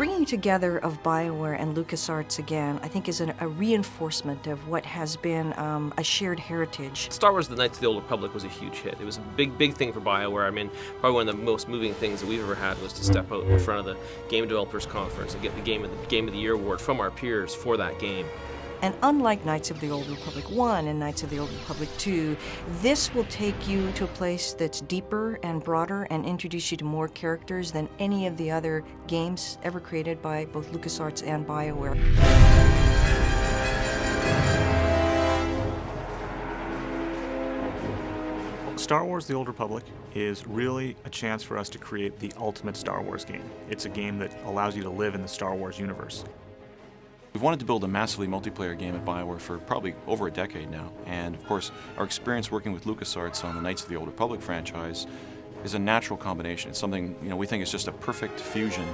bringing together of BioWare and LucasArts again, I think is a reinforcement of what has been a shared heritage. Star Wars: The Knights of the Old Republic was a huge hit. It was a big thing for BioWare. I mean, probably one of the most moving things that we've ever had was to step out in front of the Game Developers Conference and get the Game of the Year award from our peers for that game. And unlike Knights of the Old Republic 1 and Knights of the Old Republic 2, this will take you to a place that's deeper and broader and introduce you to more characters than any of the other games ever created by both LucasArts and BioWare. Star Wars: The Old Republic is really a chance for us to create the ultimate Star Wars game. It's a game that allows you to live in the Star Wars universe. We've wanted to build a massively multiplayer game at BioWare for probably over a decade now, and of course our experience working with LucasArts on the Knights of the Old Republic franchise is a natural combination. It's something, we think is just a perfect fusion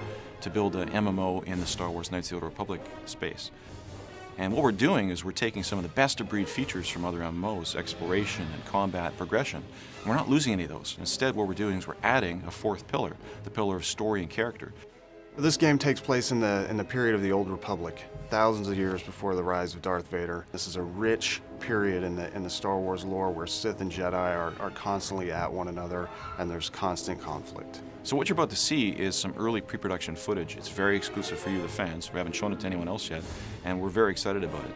to build an MMO in the Star Wars Knights of the Old Republic space. And what we're doing is we're taking some of the best-of-breed features from other MMOs, exploration and combat progression, and we're not losing any of those. Instead, what we're doing is we're adding a fourth pillar, the pillar of story and character. This game takes place in the period of the Old Republic, thousands of years before the rise of Darth Vader. This is a rich period in the Star Wars lore where Sith and Jedi are constantly at one another, and there's constant conflict. So what you're about to see is some early pre-production footage. It's very exclusive for you, the fans. We haven't shown it to anyone else yet, and we're very excited about it.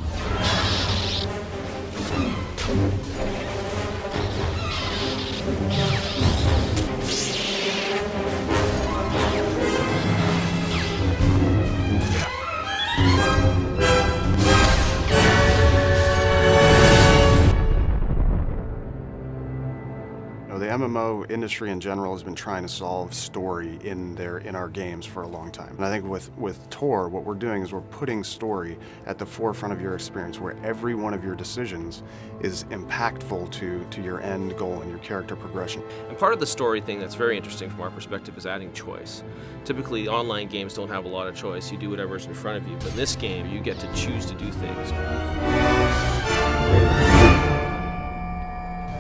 The MMO industry in general has been trying to solve story in our games for a long time. And I think with TOR, what we're doing is we're putting story at the forefront of your experience, where every one of your decisions is impactful to your end goal and your character progression. And part of the story thing that's very interesting from our perspective is adding choice. Typically, online games don't have a lot of choice. You do whatever's in front of you. But in this game, you get to choose to do things.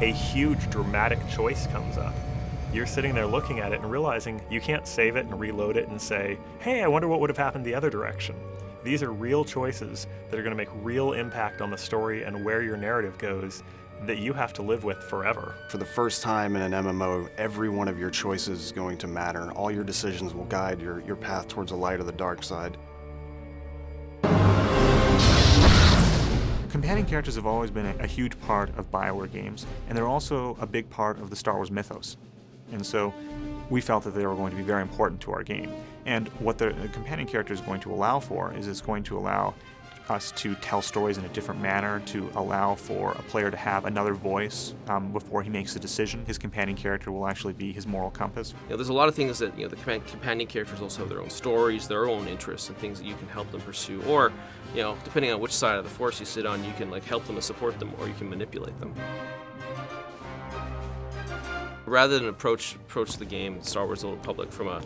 A huge dramatic choice comes up. You're sitting there looking at it and realizing you can't save it and reload it and say, hey, I wonder what would have happened the other direction. These are real choices that are going to make real impact on the story and where your narrative goes that you have to live with forever. For the first time in an MMO, every one of your choices is going to matter. All your decisions will guide your path towards the light or the dark side. Companion characters have always been a huge part of BioWare games, and they're also a big part of the Star Wars mythos. And so we felt that they were going to be very important to our game. And what the companion character is going to allow for is it's going to allow us to tell stories in a different manner, to allow for a player to have another voice before he makes a decision. His companion character will actually be his moral compass. There's a lot of things that the companion characters also have their own stories, their own interests, and things that you can help them pursue. Or, depending on which side of the force you sit on, you can help them and support them, or you can manipulate them. Rather than approach the game, Star Wars: The Old Republic, from a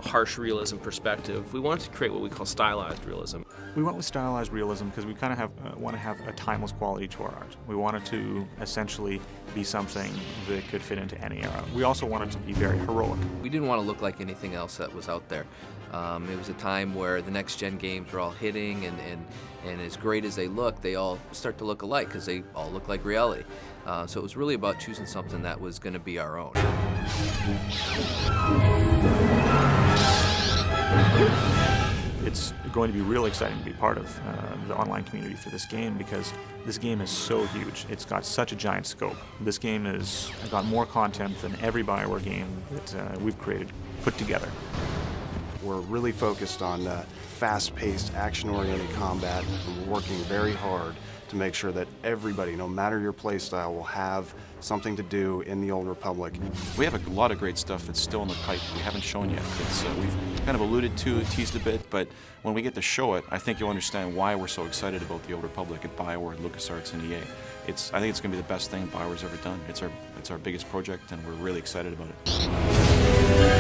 harsh realism perspective, we wanted to create what we call stylized realism. We went with stylized realism because we kind of want to have a timeless quality to our art. We wanted to essentially be something that could fit into any era. We also wanted to be very heroic. We didn't want to look like anything else that was out there. It was a time where the next-gen games were all hitting, and as great as they look, they all start to look alike because they all look like reality. So it was really about choosing something that was going to be our own. It's going to be really exciting to be part of the online community for this game because this game is so huge. It's got such a giant scope. This game has got more content than every BioWare game that we've created put together. We're really focused on fast-paced, action-oriented combat, and we're working very hard to make sure that everybody, no matter your playstyle, will have something to do in the Old Republic. We have a lot of great stuff that's still in the pipe we haven't shown yet. We've kind of alluded to, teased a bit, but when we get to show it, I think you'll understand why we're so excited about the Old Republic at BioWare, LucasArts, and EA. I think it's going to be the best thing BioWare's ever done. It's our biggest project, and we're really excited about it.